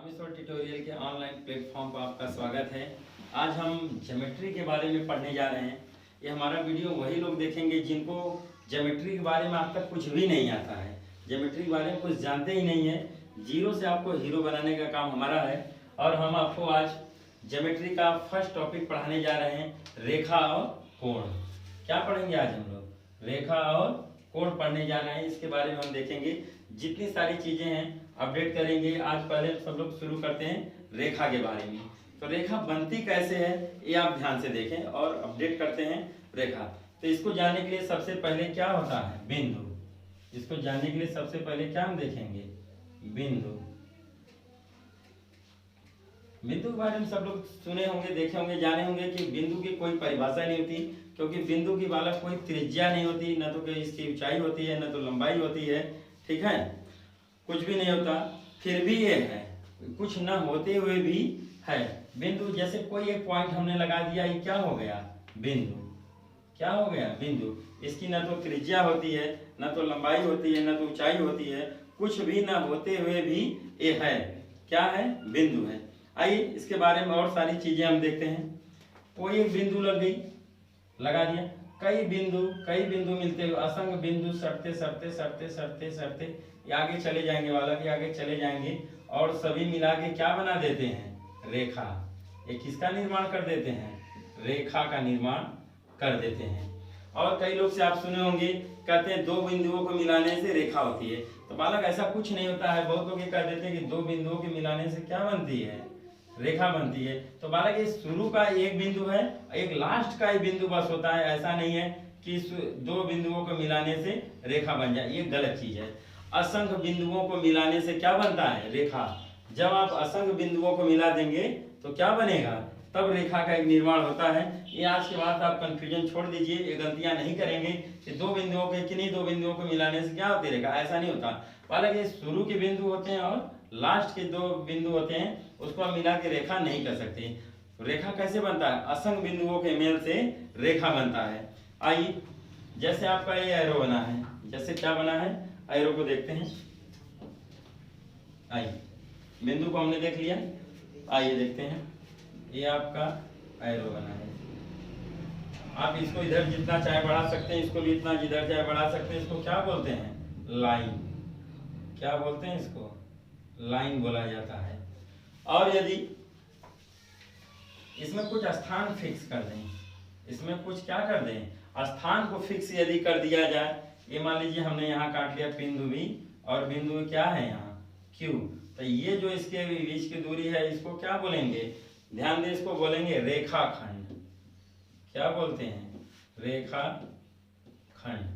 Rameshwar tutorial के online platform पर आपका स्वागत है। आज हम ज्योमेट्री के बारे में पढ़ने जा रहे हैं। ये हमारा वीडियो वही लोग देखेंगे जिनको ज्योमेट्री के बारे में आज तक कुछ भी नहीं आता है, ज्योमेट्री के बारे में कुछ जानते ही नहीं है। जीरो से आपको हीरो बनाने का काम हमारा है और हम आपको आज ज्योमेट्री का फर्स्ट टॉपिक पढ़ाने जा रहे हैं, रेखा और कोण। क्या पढ़ेंगे आज हम लोग? रेखा और कोण पढ़ने जा रहे हैं। इसके बारे में हम देखेंगे, जितनी सारी चीजें हैं अपडेट करेंगे। आज पहले सब लोग शुरू करते हैं रेखा के बारे में। तो रेखा बनती कैसे है ये आप ध्यान से देखें और अपडेट करते हैं रेखा। तो इसको जानने के लिए सबसे पहले क्या होता है? बिंदु। इसको जानने के लिए सबसे पहले क्या हम देखेंगे? बिंदु। बिंदु के बारे में सब लोग सुने होंगे, देखे होंगे, जाने होंगे कि बिंदु की कोई परिभाषा नहीं होती, क्योंकि बिंदु की वाला कोई त्रिज्या नहीं होती, न तो कोई इसकी ऊंचाई होती है, न तो लंबाई होती है। ठीक है, कुछ भी नहीं होता, फिर भी ये है, कुछ न होते हुए भी है बिंदु। जैसे कोई एक पॉइंट हमने लगा दिया, ये क्या हो गया? बिंदु। क्या हो गया? बिंदु। इसकी न तो त्रिज्या होती है, न तो लंबाई होती है, न तो ऊंचाई होती है, कुछ भी न होते हुए भी ये है। क्या है? बिंदु है। आइए इसके बारे में और सारी चीजें हम देखते हैं। कोई एक बिंदु लग गई, लगा दिया, कई बिंदु मिलते हुए असंख्य बिंदु सटते सटते सटते सटते सटते आगे चले जाएंगे, वाला भी आगे चले जाएंगे और सभी मिला के क्या बना देते हैं? रेखा। ये किसका निर्माण कर देते हैं? रेखा का निर्माण कर देते हैं। और कई लोग से आप सुने होंगे, कहते हैं दो बिंदुओं को मिलाने से रेखा होती है। तो बालक ऐसा कुछ नहीं होता है। बहुत लोग ये कह देते हैं कि दो बिंदुओं के मिलाने से क्या बनती है? रेखा बनती है। तो बालक ये शुरू का एक बिंदु है, एक लास्ट का एक बिंदु बस होता है। ऐसा नहीं है कि दो बिंदुओं को मिलाने से रेखा बन जाए, ये गलत चीज है। असंख्य बिंदुओं को मिलाने से क्या बनता है? रेखा। जब आप असंख्य बिंदुओं को मिला देंगे तो क्या बनेगा? तब रेखा का एक निर्माण होता है। ये आज के बाद आप कंफ्यूजन छोड़ दीजिए, ये गलतियां नहीं करेंगे कि दो बिंदुओं के किन्हीं दो बिंदुओं को मिलाने से क्या होती है रेखा। ऐसा नहीं होता। हालांकि ये शुरू के बिंदु होते हैं और लास्ट के दो बिंदु होते हैं, उसको हम मिला के रेखा नहीं कर सकते। रेखा कैसे बनता है? असंख्य बिंदुओं के मेल से रेखा बनता है। आइए, जैसे आपका ये एरो बना है, जैसे क्या बना है? एरो को देखते हैं। आइए, बिंदु को हमने देख लिया, आइए देखते हैं। ये आपका एरो बना है। आप इसको इधर जितना चाहे बढ़ा सकते हैं, इसको भी इतना जिधर चाहे बढ़ा सकते हैं। इसको क्या बोलते हैं? लाइन। क्या बोलते हैं इसको? लाइन बोला जाता है। और यदि इसमें कुछ स्थान फिक्स कर दें, इसमें कुछ क्या कर दें? स्थान को फिक्स यदि कर दिया जाए, ये मान लीजिए हमने यहाँ काट लिया बिंदु भी, और बिंदु क्या है यहाँ? Q। तो ये जो इसके बीच की दूरी है, इसको क्या बोलेंगे? ध्यान दें, इसको बोलेंगे रेखाखंड। क्या बोलते हैं? रेखाखंड।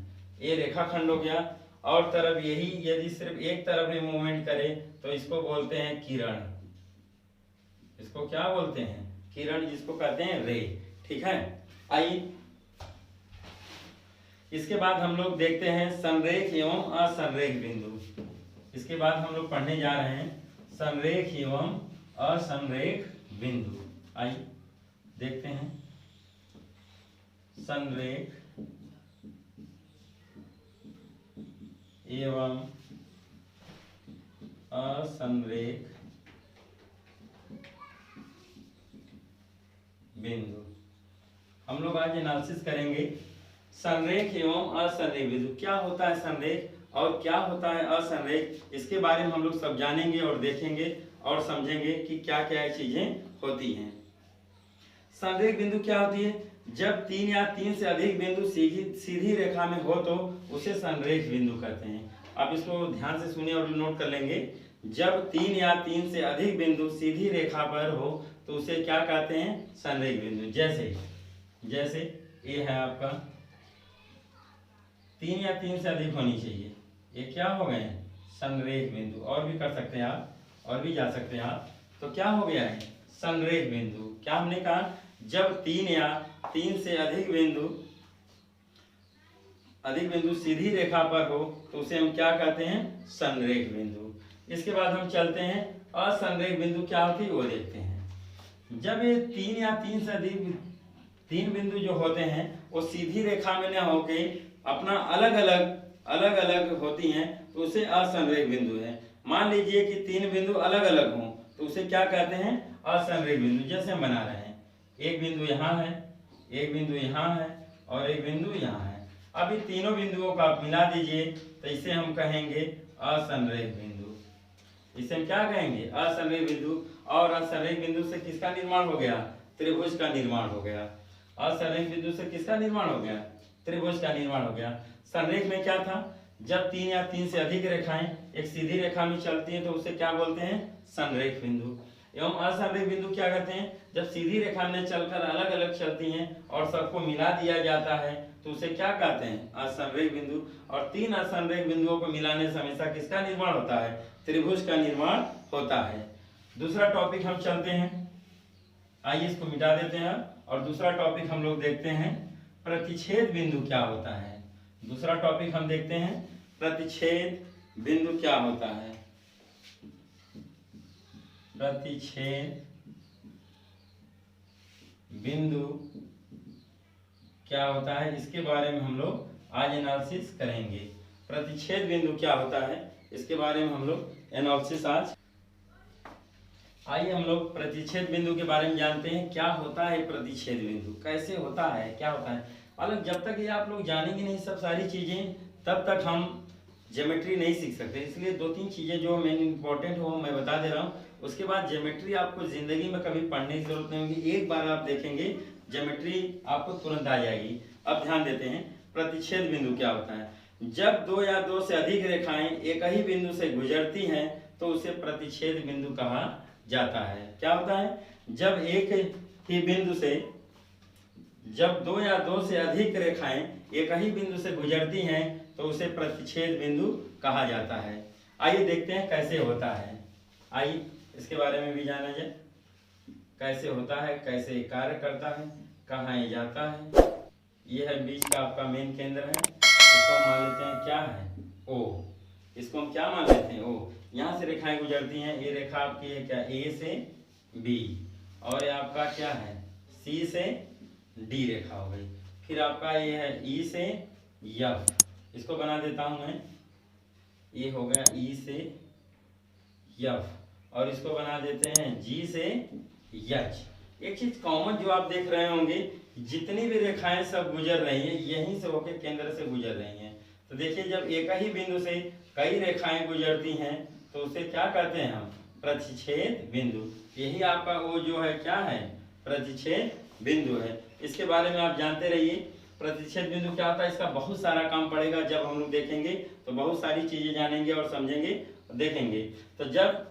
ये रेखाखंड हो गया। और तरफ यही यदि सिर्फ एक तरफ ही मूवमेंट करे तो इसको बोलते हैं किरण। इसको क्या बोलते हैं? किरण, जिसको कहते हैं रे। ठीक है, आइए इसके बाद हम लोग देखते हैं संरेख एवं असंरेख बिंदु। इसके बाद हम लोग पढ़ने जा रहे हैं संरेख एवं असंरेख बिंदु। आइए देखते हैं संरेख एवं असंरेख बिंदु। हम लोग आज एनालिसिस करेंगे संरेख एवं असंरेख बिंदु। क्या होता है संरेख और क्या होता है असंरेख, इसके बारे में हम लोग सब जानेंगे और देखेंगे और समझेंगे कि क्या क्या चीजें होती हैं। संरेख बिंदु क्या होती है? जब तीन या तीन से अधिक बिंदु सीधी रेखा में हो तो उसे संरेख बिंदु कहते हैं। आप इसको ध्यान से सुनिए और नोट कर लेंगे। जब तीन या तीन से अधिक बिंदु सीधी रेखा पर हो तो उसे क्या कहते हैं? संरेख बिंदु। जैसे ये है आपका, तीन या तीन से अधिक होनी चाहिए, ये क्या हो गए? संरेख बिंदु। और भी कर सकते हैं आप, और भी जा सकते हैं आप। तो क्या हो गया है? संरेख बिंदु। क्या हमने कहा? जब तीन या तीन से अधिक बिंदु सीधी रेखा पर हो तो उसे हम क्या कहते हैं? संरेख बिंदु। इसके बाद हम चलते हैं असंरेख बिंदु क्या होती है वो देखते हैं। जब ये तीन या तीन से अधिक तीन बिंदु जो होते हैं वो सीधी रेखा में न होके अपना अलग अलग होती हैं तो उसे असंरेख बिंदु है। मान लीजिए कि तीन बिंदु अलग अलग हों तो उसे क्या कहते हैं, असंरेख बिंदु। जैसे हम बना रहे हैं, एक बिंदु यहाँ है, एक बिंदु यहाँ है और एक बिंदु यहाँ है। अब इन तीनों बिंदुओं को आप मिला दीजिए तो इसे हम कहेंगे असंरेख बिंदु। इसे हम क्या कहेंगे, असंरेख बिंदु। और असंरेख बिंदु से किसका निर्माण हो गया, त्रिभुज का निर्माण हो गया। असंरेख बिंदु से किसका निर्माण हो गया, त्रिभुज का निर्माण हो गया। संरेख में क्या था, जब 3 या 3 से अधिक रेखाएं एक सीधी रेखा में चलती हैं तो उसे क्या बोलते हैं, संरेख बिंदु। एवं असंरेख बिंदु क्या कहते हैं, जब सीधी रेखा में चलकर अलग अलग चलती हैं और सबको मिला दिया जाता है तो उसे क्या कहते हैं, असंरेख बिंदु। और 3 असंरेख बिंदुओं को मिलाने से हमेशा किसका निर्माण होता है, त्रिभुज का निर्माण होता है। दूसरा टॉपिक हम चलते हैं, आइए इसको मिटा देते हैं और दूसरा टॉपिक हम लोग देखते हैं, प्रतिच्छेद बिंदु क्या होता है। दूसरा टॉपिक हम देखते हैं, प्रतिच्छेद बिंदु क्या होता है। प्रतिच्छेद बिंदु क्या होता है, इसके बारे में हम लोग आज एनालिसिस करेंगे। प्रतिच्छेद बिंदु क्या होता है, इसके बारे में हम लोग एनालिसिस आज। आइए हम लोग प्रतिच्छेद बिंदु के बारे में जानते हैं, क्या होता है प्रतिच्छेद बिंदु, कैसे होता है, क्या होता है। मतलब जब तक ये आप लोग जानेंगे नहीं सब सारी चीजें, तब तक हम ज्योमेट्री नहीं सीख सकते। इसलिए 2-3 चीजें जो मेन इंपॉर्टेंट हो मैं बता दे रहा हूँ। उसके बाद ज्योमेट्री आपको जिंदगी में कभी पढ़ने की जरूरत नहीं होगी, एक बार आप देखेंगे ज्योमेट्री आपको तुरंत आ जाएगी। अब ध्यान देते हैं, प्रतिच्छेद बिंदु क्या होता है। जब 2 या 2 से अधिक रेखाएं एक ही बिंदु से गुजरती हैं तो उसे प्रतिच्छेद बिंदु कहा जाता है। क्या होता है, जब एक ही बिंदु से, जब 2 या 2 से अधिक रेखाएं एक ही बिंदु से गुजरती हैं तो उसे प्रतिच्छेद बिंदु कहा जाता है। आइए देखते हैं कैसे होता है, आइए इसके बारे में भी जाना जाए, कैसे होता है, कैसे कार्य करता है, कहाँ ये जाता है। ये है बीच का आपका मेन केंद्र है, इसको हम मान लेते हैं क्या है, ओ। इसको हम क्या मान लेते हैं, ओ। यहाँ से रेखाएं गुजरती हैं, ये रेखा आपकी है क्या, ए से बी, और ये आपका क्या है, सी से डी रेखा हो गई। फिर आपका ये है ई से एफ, इसको बना देता हूं मैं, ये हो गया ई से एफ, और इसको बना देते हैं जी से एच। एक चीज कॉमन जो आप देख रहे होंगे, जितनी भी रेखाएं सब गुजर रही हैं यहीं से होकर केंद्र से गुजर रही हैं। तो देखिए जब एक ही बिंदु से कई रेखाएं गुजरती हैं तो उसे क्या कहते हैं हम, प्रतिच्छेद बिंदु। यही आपका वो जो है क्या है, प्रतिच्छेद बिंदु है। इसके बारे में आप जानते रहिए, प्रतिच्छेद बिंदु क्या होता है, इसका बहुत सारा काम पड़ेगा। जब हम लोग देखेंगे तो बहुत सारी चीजें जानेंगे और समझेंगे और देखेंगे। तो जब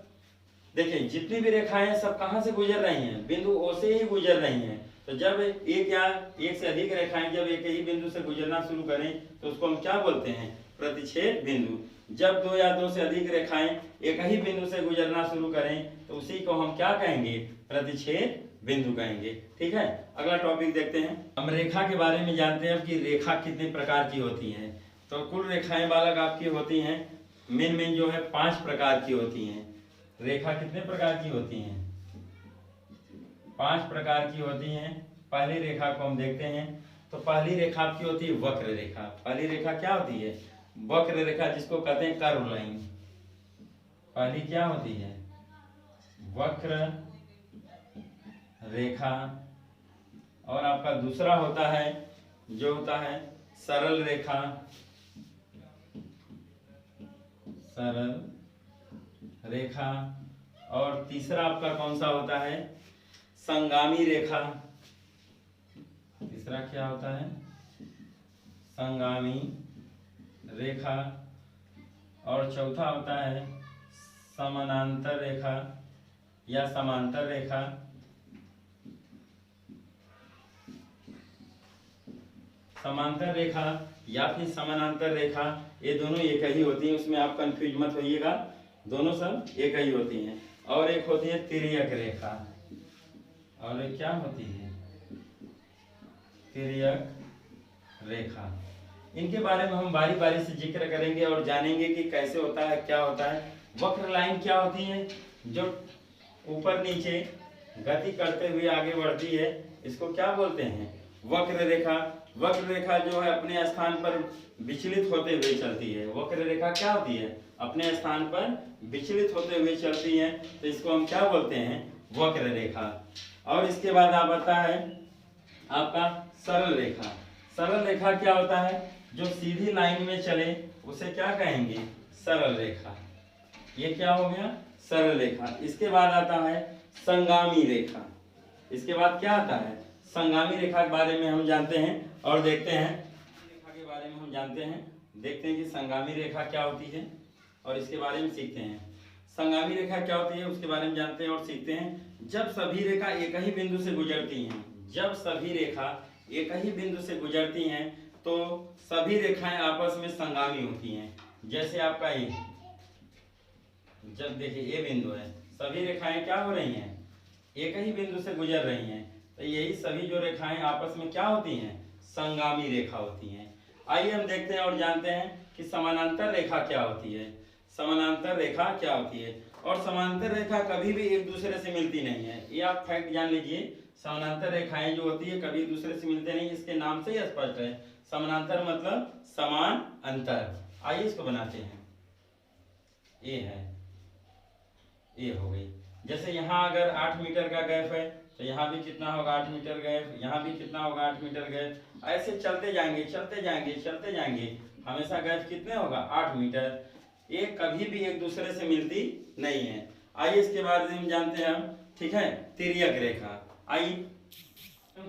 देखिए जितनी भी रेखाएं सब कहाँ से गुजर रही हैं, बिंदु ओ से ही गुजर रही हैं। तो जब एक या एक से अधिक रेखाएं जब एक ही बिंदु से गुजरना शुरू करें तो उसको हम क्या बोलते हैं, प्रतिच्छेद बिंदु। जब 2 या 2 से अधिक रेखाएं एक ही बिंदु से गुजरना शुरू करें तो उसी को हम क्या कहेंगे, प्रतिच्छेद बिंदु कहेंगे। ठीक है, अगला टॉपिक देखते हैं। हम रेखा के बारे में जानते हैं कि रेखा कितने प्रकार की होती हैं। तो कुल रेखाएं बालक आपकी होती हैं, मेन जो है 5 प्रकार की होती हैं। रेखा कितने प्रकार की होती हैं, 5 प्रकार की होती हैं। पहली रेखा को हम देखते हैं, तो पहली रेखा आपकी होती है वक्र रेखा। पहली रेखा क्या होती है, वक्र रेखा, जिसको कहते हैं कर्व लाइन। पहली क्या होती है, वक्र रेखा। और आपका दूसरा होता है जो होता है सरल रेखा, सरल रेखा। और तीसरा आपका कौन सा होता है, संगामी रेखा। तीसरा क्या होता है, संगामी रेखा। और चौथा होता है समानांतर रेखा या समांतर रेखा। समांतर रेखा या फिर समानांतर रेखा, ये दोनों एक ही होती हैं, उसमें आप कंफ्यूज मत होइएगा, दोनों सब एक ही होती हैं। और एक होती है तिर्यक रेखा, और एक क्या होती है, तिर्यक रेखा। इनके बारे में हम बारी बारी से जिक्र करेंगे और जानेंगे कि कैसे होता है, क्या होता है। वक्र लाइन क्या होती है, जो ऊपर नीचे गति करते हुए आगे बढ़ती है, इसको क्या बोलते हैं, वक्र रेखा। वक्र रेखा जो है अपने स्थान पर विचलित होते हुए चलती है। वक्र रेखा क्या होती है? अपने स्थान पर विचलित होते हुए चलती है, तो इसको हम क्या बोलते हैं? वक्र रेखा। और इसके बाद आप आता है आपका सरल रेखा। सरल रेखा क्या होता है? जो सीधी लाइन में चले उसे क्या कहेंगे? सरल रेखा। ये क्या हो गया? सरल रेखा। इसके बाद आता है संगामी रेखा। इसके बाद क्या आता है? संगामी रेखा के बारे में हम जानते हैं और देखते हैं। रेखा के बारे में हम जानते हैं, देखते हैं कि संगामी रेखा क्या होती है और इसके बारे में सीखते हैं। संगामी रेखा क्या होती है उसके बारे में जानते हैं और सीखते हैं। जब सभी रेखा एक ही बिंदु से गुजरती हैं, जब सभी रेखा एक ही बिंदु से गुजरती हैं तो सभी रेखाएं आपस में संगामी होती हैं। जैसे आपका ये, जब देखिए ये बिंदु है, सभी रेखाएं क्या हो रही हैं? एक ही बिंदु से गुजर रही हैं, तो यही सभी जो रेखाएं आपस में क्या होती हैं? संगामी रेखा होती हैं। आइए हम देखते हैं और जानते हैं कि समानांतर रेखा क्या होती है। समानांतर रेखा क्या होती है? और समानांतर रेखा कभी भी एक दूसरे से मिलती नहीं है, ये आप फैक्ट जान लीजिए। समानांतर रेखाएं जो होती है कभी एक दूसरे से मिलते नहीं, इसके नाम से ही स्पष्ट है। समानांतर मतलब समान अंतर। आइए इसको बनाते हैं। ये है, ये हो गई। जैसे यहाँ अगर 8 मीटर का गैप है तो यहाँ भी कितना होगा? 8 मीटर गैप। यहाँ भी कितना होगा? 8 मीटर गैप। ऐसे चलते जाएंगे चलते जाएंगे चलते जाएंगे, हमेशा गैप कितने होगा? 8 मीटर। ये कभी भी एक दूसरे से मिलती नहीं है। आइए इसके बारे में जानते हैं हम, ठीक है? तिर्यक रेखा। आइए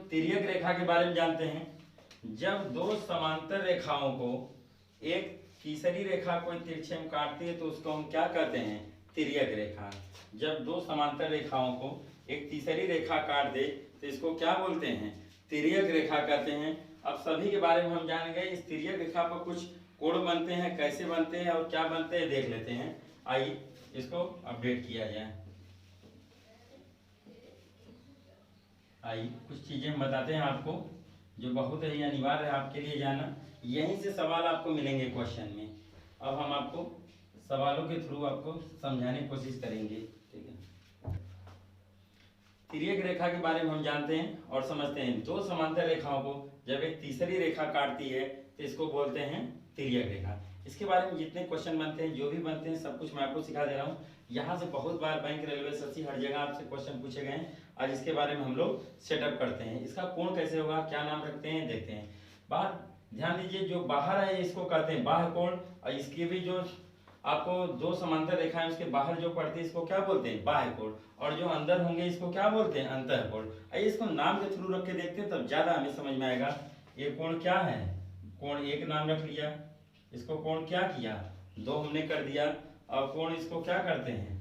तिर्यक रेखा के बारे में जानते हैं। जब दो समांतर रेखाओं को एक तीसरी रेखा कोई तिरछे में काटती है तो उसको हम क्या कहते हैं? तिर्यक रेखा। जब दो समांतर रेखाओं को एक तीसरी रेखा काट दे तो इसको क्या बोलते हैं? तिर्यक रेखा कहते हैं। अब सभी के बारे में हम जान गए। इस तिर्यक रेखा पर कुछ कोण बनते हैं, कैसे बनते हैं और क्या बनते हैं देख लेते हैं। आइए इसको अपडेट किया जाए। आइए कुछ चीजें हम बताते हैं आपको जो बहुत ही अनिवार्य है आपके लिए जाना। यहीं से सवाल आपको मिलेंगे क्वेश्चन में। अब हम आपको सवालों के थ्रू आपको समझाने की कोशिश करेंगे, ठीक है? तिर्यक रेखा के बारे में हम जानते हैं और समझते हैं। दो समांतर रेखाओं को जब एक तीसरी रेखा काटती है तो इसको बोलते हैं तिर्यक रेखा। इसके बारे में जितने क्वेश्चन बनते हैं, जो भी बनते हैं, सब कुछ मैं आपको सिखा दे रहा हूँ। यहाँ से बहुत बार बैंक, रेलवे, एसएससी हर जगह आपसे क्वेश्चन पूछे गए हैं। आज इसके बारे में हम लोग सेटअप करते हैं। इसका कोण कैसे होगा, क्या नाम रखते हैं, देखते हैं। बाहर ध्यान दीजिए, जो बाहर है इसको कहते हैं बाह्य कोण, और इसके भी जो आपको दो समांतर रेखाएं उसके बाहर जो पड़ती है इसको क्या बोलते हैं? बाह्य कोण। और जो अंदर होंगे इसको क्या बोलते हैं? अंतः कोण। आइए इसको नाम के थ्रू रख के देखते हैं, तब ज्यादा हमें समझ में आएगा। ये कोण क्या है? कोण एक नाम रख लिया। इसको कोण क्या किया? 2 हमने कर दिया। और कोण इसको क्या करते हैं?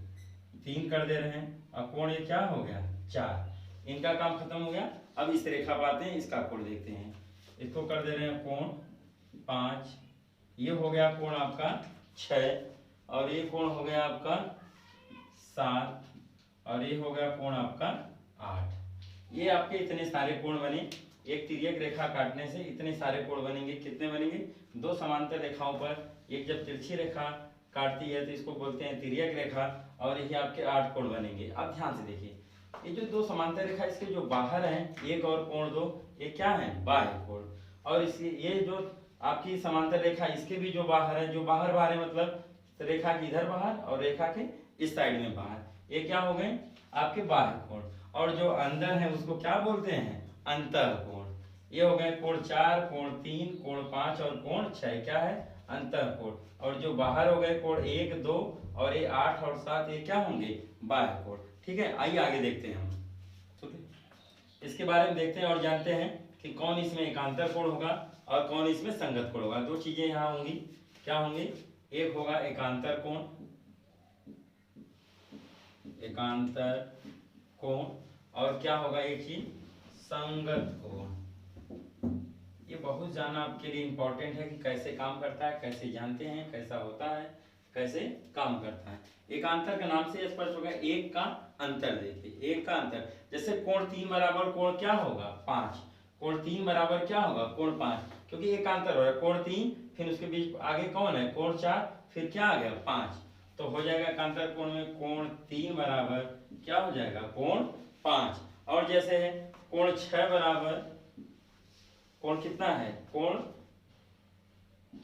3 कर दे रहे हैं। और कोण ये क्या हो गया? 4। इनका काम खत्म हो गया। अब इस रेखा पर आते हैं, इसका कोण देखते हैं। इसको कर दे रहे हैं कोण 5। ये हो गया कोण आपका 6। और ये कोण हो गया आपका 7। और ये हो गया कोण आपका 8। ये आपके इतने सारे कोण बने। एक तिर्यक रेखा काटने से इतने सारे कोण बनेंगे। कितने बनेंगे? दो समांतर रेखाओं पर एक जब तिरछी रेखा काटती है तो इसको बोलते हैं तिर्यक रेखा, और यही आपके 8 कोण बनेंगे। अब ध्यान से देखिए, ये जो दो समांतर रेखा इसके जो बाहर हैं, एक और कोण 2, ये क्या है? बाह्य कोण। और इसके ये जो आपकी समांतर रेखा इसके भी जो बाहर है, जो बाहर बाहर है मतलब रेखा की इधर बाहर और रेखा के इस साइड में बाहर, ये क्या हो गए? आपके बाह्य कोण। और जो अंदर है उसको क्या बोलते हैं? अंतः कोण। ये हो गए कोण 4, कोण 3, कोण 5 और कोण 6। क्या है? अंतः कोण। और जो बाहर हो गए कोण 1, 2 और ये 8 और 7, ये क्या होंगे? बाह्य कोण। ठीक है, आइए आगे देखते हैं हम। ठीक है, इसके बारे में देखते हैं और जानते हैं कि कौन इसमें एकांतर कोण होगा और कौन इसमें संगत कोण होगा। 2 चीजें यहाँ होंगी। क्या होंगी? एक होगा एकांतर कोण, एकांतर कोण, और क्या होगा एक चीज? संगत कोण। ये बहुत जानना आपके लिए इंपॉर्टेंट है कि कैसे काम करता है, कैसे जानते हैं, कैसा होता है, कैसे काम करता है। एकांतर का नाम से स्पष्ट होगा, एक का अंतर। देखिए एक का अंतर, जैसे कोण 3 बराबर कोण क्या होगा? 5। कोण 3 बराबर क्या होगा? कोण 5, क्योंकि एकांतर हो रहा है। कोण 3, फिर उसके बीच आगे कौन है? कोण 4, फिर क्या आ गया? 5। तो हो जाएगा एकांतर कोण में कोण 3 बराबर क्या हो जाएगा? कोण 5। और जैसे है कोण 6 बराबर कोण कितना है, कोण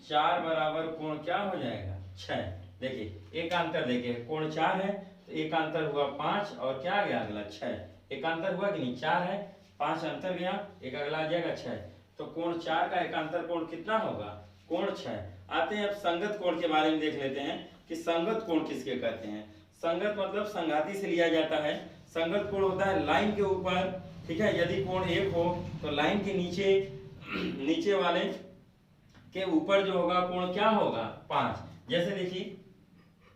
4 बराबर कोण क्या हो जाएगा 6। देखिए एकांतर देखिए कोण 4 है तो एकांतर हुआ 5 और क्या आ गया अगला 6। एकांतर हुआ कि नहीं, 4 है 5 अंतर गया, एक अगला आ जाएगा 6। तो कोण 4 का एकांतर कोण कितना होगा, कोण 6। आते हैं अब संगत कोण के बारे में देख लेते हैं कि संगत कोण किसके कहते हैं। संगत मतलब संघाती से लिया जाता है। संगत कोण होता है लाइन के ऊपर, ठीक है, यदि कोण 1 हो तो लाइन के नीचे वाले के ऊपर जो होगा कोण क्या होगा 5। जैसे देखिए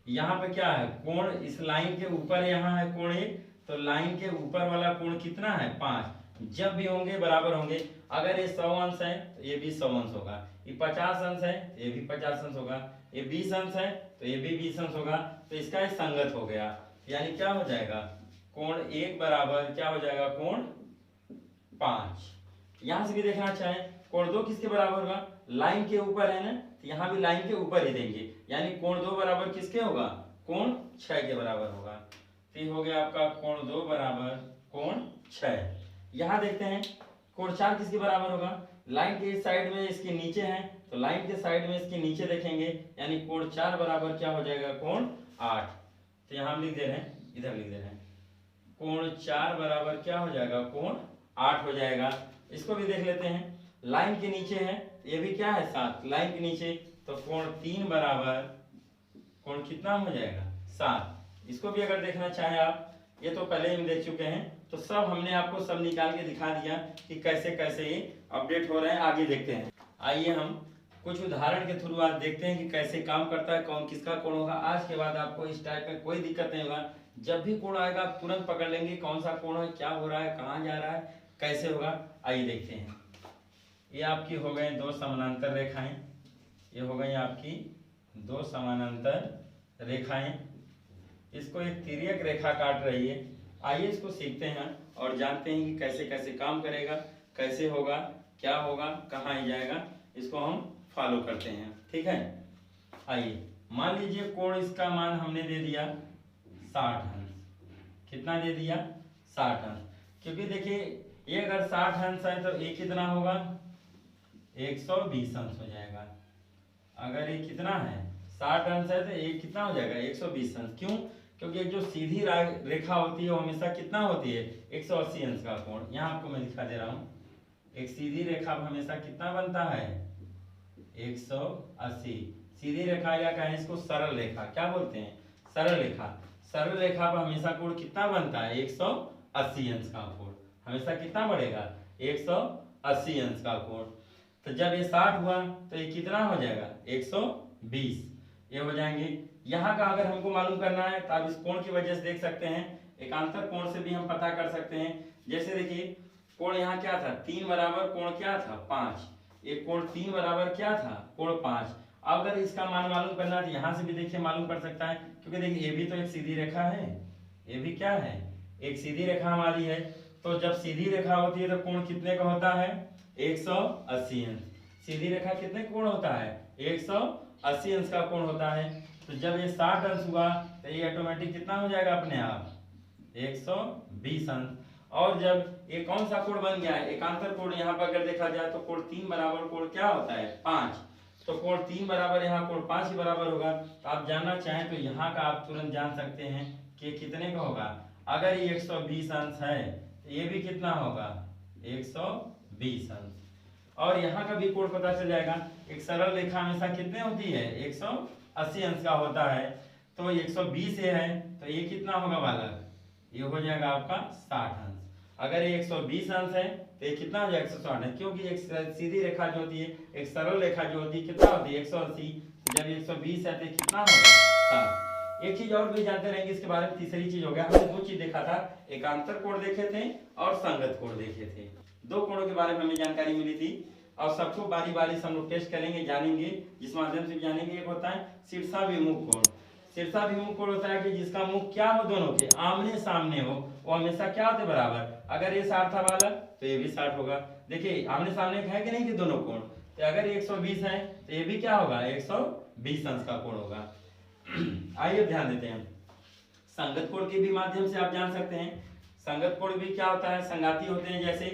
यहाँ पे क्या है, कोण इस लाइन के ऊपर यहाँ है कोण 1, तो लाइन के ऊपर वाला कोण कितना है 5। जब भी होंगे बराबर होंगे। अगर ये 100 अंश है तो ये भी 100 अंश होगा, ये 50 अंश है तो ये भी 50 अंश होगा, ये 20 अंश है तो ये भी 20 अंश होगा। तो इसका ये संगत हो गया, यानी क्या हो जाएगा, कोण 1 बराबर क्या हो जाएगा, कोण 5। यहां से भी देखना चाहें कोण 2 किसके बराबर होगा, लाइन के ऊपर है ना, तो यहाँ भी लाइन के ऊपर ही देंगे, यानी कोण 2 बराबर किसके होगा, कोण 6 के बराबर होगा। तो ये हो गया आपका कोण 2 बराबर कोण 6। यहाँ देखते हैं कोण 4 किसके बराबर होगा, लाइन के इस साइड में इसके नीचे है तो लाइन के साइड में इसके नीचे देखेंगे, यानी कोण 4 बराबर क्या हो जाएगा, कोण 8। तो यहाँ हम लिख दे रहे हैं, इधर लिख दे रहे हैं, कोण 4 बराबर क्या हो जाएगा, कोण 8 हो जाएगा। इसको भी देख लेते हैं, लाइन के नीचे है ये भी क्या है 7, लाइन के नीचे, तो कोण 3 बराबर कोण कितना हो जाएगा 7। इसको भी अगर देखना चाहें आप, ये तो पहले हम देख चुके हैं, तो सब हमने आपको सब निकाल के दिखा दिया कि कैसे कैसे ये अपडेट हो रहे हैं। आगे देखते हैं, आइए हम कुछ उदाहरण के थ्रू आज देखते हैं कि कैसे काम करता है, कौन किसका कोण होगा। आज के बाद आपको इस टाइप में कोई दिक्कत नहीं होगा, जब भी कोण आएगा आप तुरंत पकड़ लेंगे कौन सा कोण है, क्या हो रहा है, कहाँ जा रहा है, कैसे होगा। आइए देखते हैं, ये आपकी हो गई 2 समानांतर रेखाएं, ये हो गई आपकी 2 समानांतर रेखाएं, इसको एक तिर्यक रेखा काट रही है। आइए इसको सीखते हैं और जानते हैं कि कैसे कैसे काम करेगा, कैसे होगा, क्या होगा, कहाँ जाएगा, इसको हम फॉलो करते हैं, ठीक है। आइए मान लीजिए कोण इसका मान हमने दे दिया 60 अंश, कितना दे दिया 60 अंश, क्योंकि देखिए ये अगर 60 अंश है तो ये कितना होगा 120 अंश हो जाएगा। अगर ये कितना है 60 अंश है तो ये कितना हो जाएगा 120 अंश। क्यों, क्योंकि जो सीधी रेखा होती है वो हमेशा कितना होती है 180 अंश का कोण। यहाँ आपको मैं दिखा दे रहा हूँ, एक सीधी रेखा हमेशा कितना बनता है 180। सीधी रेखा या कहें इसको सरल रेखा, क्या बोलते हैं सरल रेखा। सरल रेखा पर हमेशा कोण कितना बनता है 180 अंश का कोण, हमेशा कितना बढ़ेगा 180 अंश का कोण। तो जब ये 60 हुआ तो ये कितना हो जाएगा 120, ये हो जाएंगे। यहाँ का अगर हमको मालूम करना है तो आप इस कोण की वजह से देख सकते हैं, एकांतर कोण से भी हम पता कर सकते हैं। जैसे देखिए कोण यहाँ क्या था 3 बराबर कोण क्या था 5, एक कोण 3 बराबर क्या था कोण 5। अगर इसका मान मालूम करना है तो यहाँ से भी देखिए मालूम कर सकता है, क्योंकि देखिए ये भी तो एक सीधी रेखा है, ये भी क्या है एक सीधी रेखा हमारी है। तो जब सीधी रेखा होती है तो कोण कितने का होता है 180 अंश। सीधी रेखा कितने कोण होता है 180 अंश का कोण होता है। तो जब ये 60 अंश हुआ तो ये ऑटोमेटिक कितना हो जाएगा अपने आप 120 अंश। और जब ये कौन सा कोण बन गया है एकांतर कोण, यहाँ पर अगर देखा जाए तो कोण 3 बराबर कोण क्या होता है 5, तो कोण 3 बराबर यहाँ कोण 5 के बराबर होगा। तो आप जानना चाहें तो यहाँ का आप तुरंत जान सकते हैं कि कितने का होगा। अगर ये 120 अंश है तो ये भी कितना होगा 120 अंश। और यहाँ का भी कोण पता चल जाएगा। एक सरल रेखा हमेशा कितने होती है 180 अंश का होता है, तो 120 ये है तो ये कितना होगा बालक, ये हो जाएगा आपका 60 अंश। अगर ये 120 अंश है तो ये कितना हो जाएगा 160 है, क्योंकि एक सीधी रेखा जो होती है एक सरल रेखा जो होती है कितना होती है 180, जब 120 है तो कितना होगा 60। एक चीज और भी जानते रहेंगे इसके बारे में, तीसरी चीज हो गया, हमने 2 चीज देखा था, एकांतर कोण देखे थे और संगत कोण देखे थे। 2 कोणों के बारे में हमें जानकारी मिली थी और सबको बारी बारी से हम लोग टेस्ट करेंगे, जानेंगे, जिस माध्यम से जानेंगे। एक होता है शीर्षाभिमुख कोण। शीर्षाभिमुख कोण होता है कि जिसका मुख क्या हो दोनों के आमने सामने हो, वो हमेशा क्या होते बराबर। अगर ये 60 था वाला तो ये भी 60 होगा। देखिए आमने सामने है कि नहीं कि दोनों कोण, तो अगर 120 है तो ये भी क्या होगा 120 अंश का कोण होगा। आइए ध्यान देते हैं, संगत कोण के भी माध्यम से आप जान सकते हैं। संगत कोण भी क्या होता है संगाती होते हैं। जैसे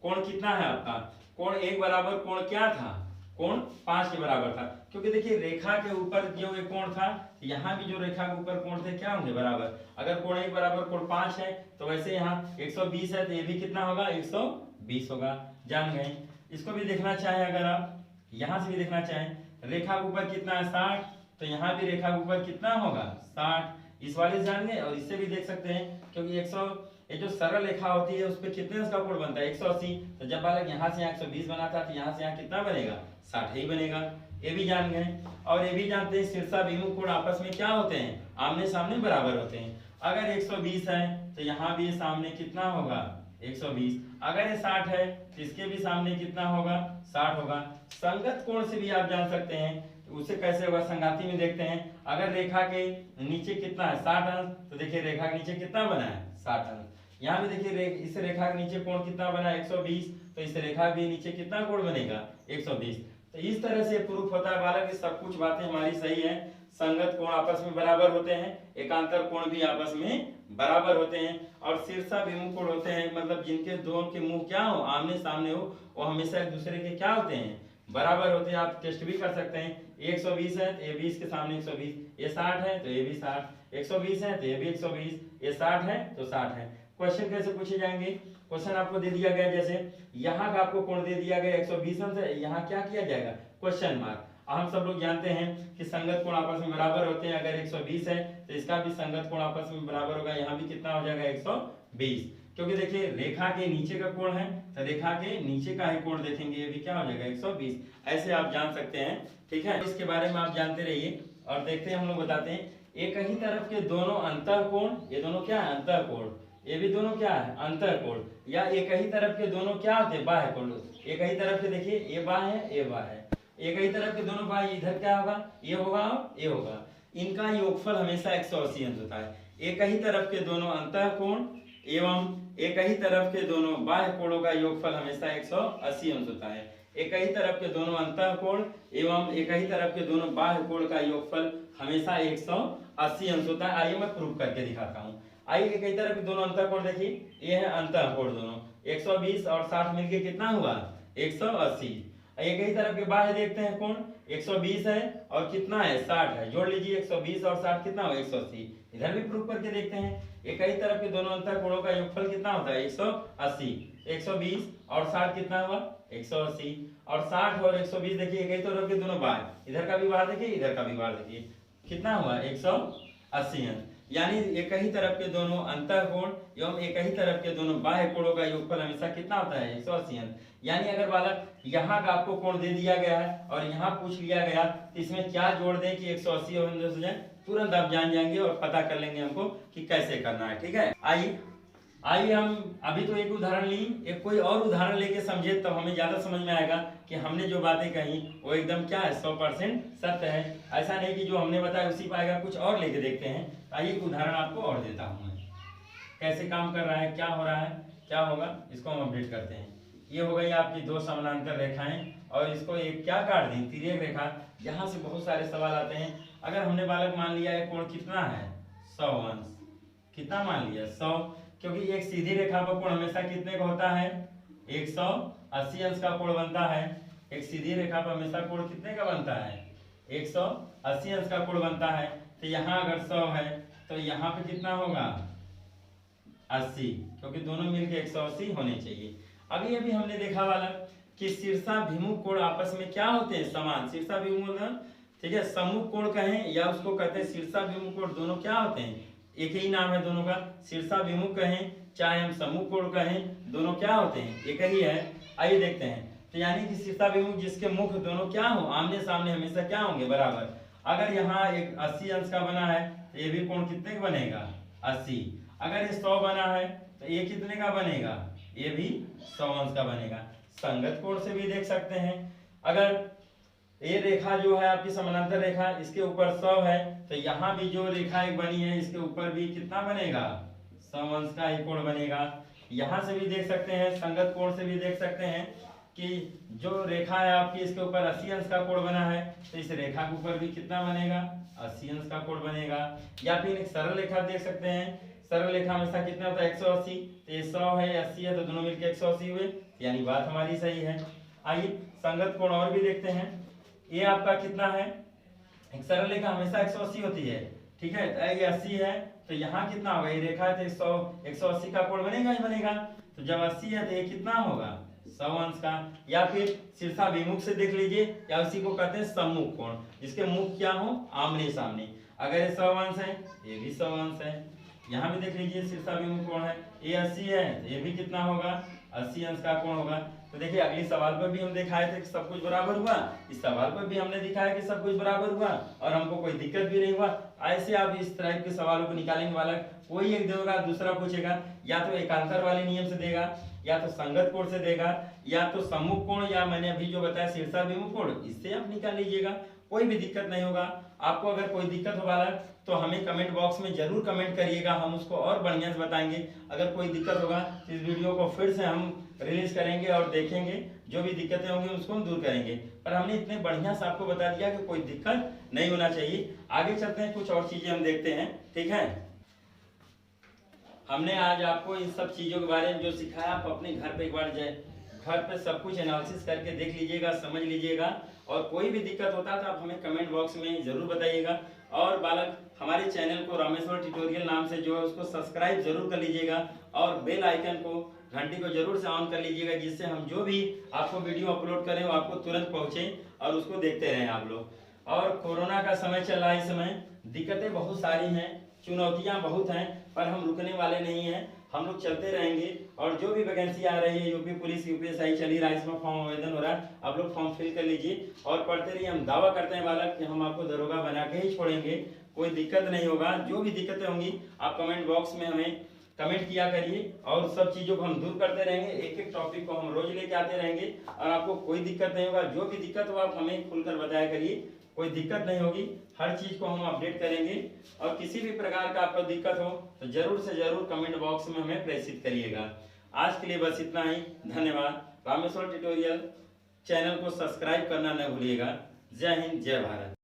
कोण कितना है आपका कोण 1 बराबर कोण क्या था, कोण 5 के बराबर था, क्योंकि देखिए रेखा के ऊपर जो एक कोण था, यहाँ भी जो रेखा के ऊपर कोण थे क्या होंगे बराबर। अगर कोण 1 बराबर कोण 5 है तो वैसे यहाँ 120 है तो ये भी कितना होगा 120 होगा। जान गए। इसको भी देखना चाहें, अगर आप यहाँ से भी देखना चाहें, रेखा के ऊपर कितना है 60, तो यहाँ भी रेखा के ऊपर कितना होगा 60। इस वाले से जान गए। और इससे भी देख सकते हैं, क्योंकि 100 ये जो सरल रेखा होती है उस पर कितने अंश का कोण बनता है 180, तो जब बालक यहाँ से यहाँ 120 बना था तो यहाँ से यहाँ कितना बनेगा 60 ही बनेगा। ये भी जान गए। और ये भी जानते हैं शीर्षाभिमुख कोण आपस में क्या होते हैं, आमने सामने बराबर होते हैं। अगर 120 है तो यहाँ भी सामने कितना होगा 120, अगर ये 60 है तो इसके भी सामने कितना होगा 60 होगा। संगत कोण से भी आप जान सकते हैं, उसे कैसे होगा संगाती में देखते हैं। अगर रेखा के नीचे कितना है 60 अंश, तो देखिए रेखा के नीचे कितना बना है 60 अंश। यहाँ भी देखिए इस रेखा के नीचे कोण कितना बना है 120, तो इस रेखा के नीचे कितना कोण बनेगा 120। तो इस तरह से प्रूफ होता है बालक कि सब कुछ बातें हमारी सही है। संगत कोण आपस में बराबर होते हैं, एकांतर कोण भी आपस में बराबर होते हैं, और शीर्षाभिमुख कोण होते हैं, मतलब जिनके दोनों के मुंह क्या हो आमने सामने हो, वो हमेशा एक दूसरे के क्या होते हैं बराबर होते हैं। आप टेस्ट भी कर सकते हैं। 120 है तो ये 20 के सामने 120, ये 60 है तो ये भी 60, 120 है तो ये भी 120, ये 60 है तो 60 है। क्वेश्चन कैसे पूछे जाएंगे, क्वेश्चन आपको दे दिया गया, जैसे यहाँ का आपको कोण दे दिया गया 120 अंश है, यहाँ क्या किया जाएगा क्वेश्चन मार्क। हम सब लोग जानते हैं कि संगत कोण आपस में बराबर होते हैं। अगर 120 है तो इसका भी संगत कोण आपस में बराबर होगा, यहाँ भी कितना हो जाएगा 120, क्योंकि देखिए रेखा के नीचे का कोण है तो रेखा के नीचे का ही कोण देखेंगे, ये भी क्या हो जाएगा 120। ऐसे आप जान सकते हैं, ठीक है। इसके बारे में आप जानते रहिए और देखते हैं, हम लोग बताते हैं। एक ही तरफ के दोनों अंतः कोण, ये दोनों क्या है अंतः कोण, ये भी दोनों क्या है अंतः कोण, या एक ही तरफ के दोनों क्या होते हैं बाह्य कोण। एक ही तरफ के देखिए ये बाह्य है ये बाह्य है, एक ही तरफ के दोनों बाह्य, इधर क्या होगा ये होगा और ये होगा, इनका योगफल हमेशा 180 अंश होता है। एक ही तरफ के दोनों अंतः कोण एवं एक ही तरफ के दोनों बाह्य कोणों का योगफल हमेशा 180 अंश होता है। एक ही तरफ के दोनों अंतः कोण एवं एक ही तरफ के दोनों बाह्य कोण का योगफल हमेशा 180 अंश होता है। आइए मैं प्रूफ करके दिखाता हूँ। आइए एक ही तरफ के दोनों अंतः कोण देखिए, ये है अंतः कोण दोनों, 120 और 60 मिलके कितना हुआ 180। एक ही तरफ के बाह्य देखते हैं कोण, 120 है और कितना है 60 है, जोड़ लीजिए 120 और 60 कितना हुआ 180। इधर भी प्रूफ करके देखते हैं। एक ही तरफ के दोनों अंतः कोणों का योगफल कितना होता है 180, 120 और 60 कितना हुआ 180, और 60 और 120 देखिए एक ही तरफ के दोनों बाह्य, इधर का भी बाह्य देखिए इधर का भी बाह्य देखिए कितना हुआ 180 अंश। यानी एक ही तरफ के दोनों अंतः कोण एवं एक ही तरफ के दोनों बाह्य कोणों का योगफल हमेशा कितना होता है 180 अंश। यानी अगर बालक यहाँ का आपको कोण दे दिया गया है और यहाँ पूछ लिया गया तो इसमें क्या जोड़ दें कि 180 हो जाए, तुरंत आप जान जाएंगे और पता कर लेंगे हमको कि कैसे करना है, ठीक है। आइए हम अभी तो एक उदाहरण ली, एक कोई और उदाहरण लेके समझे तब हमें ज्यादा समझ में आएगा कि हमने जो बातें कही वो एकदम क्या है 100% सत्य है। ऐसा नहीं कि जो हमने बताया उसी पाएगा, कुछ और लेके देखते हैं। आइए एक उदाहरण आपको और देता हूँ मैं, कैसे काम कर रहा है, क्या हो रहा है, क्या होगा, इसको हम अपडेट करते हैं। ये हो गई आपकी दो समानांतर रेखाएं और इसको एक क्या काट दी तिर्यक रेखा। यहाँ से बहुत सारे सवाल आते हैं। अगर हमने बालक मान लिया है कोण कितना है 100 अंश, कितना मान लिया 100, क्योंकि एक सीधी रेखा पर कोण हमेशा कितने का होता है 180 अंश का कोण बनता है। एक सीधी रेखा पर हमेशा कोण कितने का बनता है 180 अंश का कोण बनता है। तो यहाँ अगर 100 है तो यहाँ पे कितना होगा 80, क्योंकि दोनों मिलके 180 होने चाहिए। अभी अभी हमने देखा वाला कि शीर्षाभिमुख कोण आपस में क्या होते हैं समान, शीर्षाभिमुख, ठीक है, सम्मुख कोण कहें या उसको कहते हैं शीर्षाभिमुख कोण, दोनों क्या होते हैं एक ही नाम है दोनों का, शीर्षाभिमुख कहें चाहे हम सम्मुख कोण कहें, दोनों क्या होते हैं एक ही है। आइए देखते हैं। तो यानी कि शीर्षाभिमुख जिसके मुख दोनों क्या हो आमने सामने हमेशा क्या होंगे बराबर। अगर यहाँ एक 80 अंश का बना है तो ये भी कोण कितने का बनेगा 80। अगर ये 100 बना है तो ये कितने का बनेगा, ये भी 100 अंश का बनेगा। संगत कोण से भी देख सकते हैं। अगर ये रेखा जो है आपकी समानांतर रेखा, इसके ऊपर 100 है तो यहाँ भी जो रेखा एक बनी है इसके ऊपर भी कितना बनेगा 100 अंश का ही कोण बनेगा। यहाँ से भी देख सकते हैं, संगत कोण से भी देख सकते हैं कि जो रेखा है आपकी इसके ऊपर 80 अंश का कोण बना है तो इस रेखा के ऊपर भी कितना बनेगा 80 अंश का कोण बनेगा। या फिर एक सरल रेखा देख सकते हैं, सरल रेखा हमेशा कितना होता है 180, तो ये 100 है 80 है तो दोनों मिलकर 180 हुए, यानी बात हमारी सही है। आइए संगत कोण और भी देखते हैं। ये आपका कितना है, एक सरल रेखा हमेशा 180 होती है, ठीक है। तो ये 80 है, तो यहाँ कितना होगा, ये रेखा है तो 180 का कोण बनेगा ही बनेगा। तो जब 80 है तो ये कितना होगा, 100 अंश का। या फिर शीर्षाभिमुख से देख लीजिए, या उसी को कहते हैं सम्मुख कोण, जिसके मुख क्या हो, आमने सामने। अगर ये 100 अंश है, ये भी 100 अंश है। यहाँ भी देख लीजिए शीर्षाभिमुख कोण है, ये 80 है तो ये भी कितना होगा, 80 अंश का कोण होगा। तो देखिए अगली सवाल पर भी हम दिखाए थे कि सब कुछ बराबर हुआ, इस सवाल पर भी हमने दिखाया कि सब कुछ बराबर हुआ और हमको कोई दिक्कत भी नहीं हुआ। ऐसे आप इस तरह के सवालों को निकालेंगे, वाला कोई एक देगा दूसरा पूछेगा, या तो एकांतर वाले नियम से देगा, या तो संगत कोण से देगा, या तो सम्मुख कोण, या मैंने अभी जो बताया शीर्षाभिमुख कोण, इससे आप निकाल लीजिएगा, कोई भी दिक्कत नहीं होगा। आपको अगर कोई दिक्कत हो वाला तो हमें कमेंट बॉक्स में जरूर कमेंट करिएगा, हम उसको और बढ़िया से बताएंगे। अगर कोई दिक्कत होगा तो इस वीडियो को फिर से हम रिलीज करेंगे और देखेंगे, जो भी दिक्कतें होंगी उसको हम दूर करेंगे। पर हमने इतने बढ़िया से आपको बता दिया कि कोई दिक्कत नहीं होना चाहिए। आगे चलते हैं, कुछ और चीजें हम देखते हैं, ठीक है। हमने आज आपको इन सब चीजों के बारे में जो सिखाया, आप अपने घर पे एक बार जाए, घर पे सब कुछ एनालिसिस करके देख लीजिएगा, समझ लीजिएगा, और कोई भी दिक्कत होता है तो आप हमें कमेंट बॉक्स में जरूर बताइएगा। और बालक हमारे चैनल को रामेश्वर ट्यूटोरियल नाम से जो है उसको सब्सक्राइब जरूर कर लीजिएगा, और बेल आइकन को, घंटी को जरूर से ऑन कर लीजिएगा, जिससे हम जो भी आपको वीडियो अपलोड करें वो आपको तुरंत पहुंचे और उसको देखते रहें आप लोग। और कोरोना का समय चल रहा है, इस समय दिक्कतें बहुत सारी हैं, चुनौतियां बहुत हैं, पर हम रुकने वाले नहीं हैं, हम लोग चलते रहेंगे। और जो भी वैकेंसी आ रही है, यूपी पुलिस, यूपीएसआई चल ही रहा है, इसमें फॉर्म आवेदन हो रहा है, आप लोग फॉर्म फिल कर लीजिए और पढ़ते रहिए। हम दावा करते हैं बालक कि हम आपको दरोगा बना के ही छोड़ेंगे, कोई दिक्कत नहीं होगा। जो भी दिक्कतें होंगी आप कमेंट बॉक्स में हमें कमेंट किया करिए, और सब चीजों को हम दूर करते रहेंगे। एक एक टॉपिक को हम रोज लेके आते रहेंगे और आपको कोई दिक्कत नहीं होगा। जो भी दिक्कत हो आप हमें खुलकर बताया करिए, कोई दिक्कत नहीं होगी, हर चीज को हम अपडेट करेंगे। और किसी भी प्रकार का आपको दिक्कत हो तो जरूर से जरूर कमेंट बॉक्स में हमें प्रेषित करिएगा। आज के लिए बस इतना ही, धन्यवाद। रामेश्वर ट्यूटोरियल चैनल को सब्सक्राइब करना न भूलिएगा। जय हिंद, जय भारत।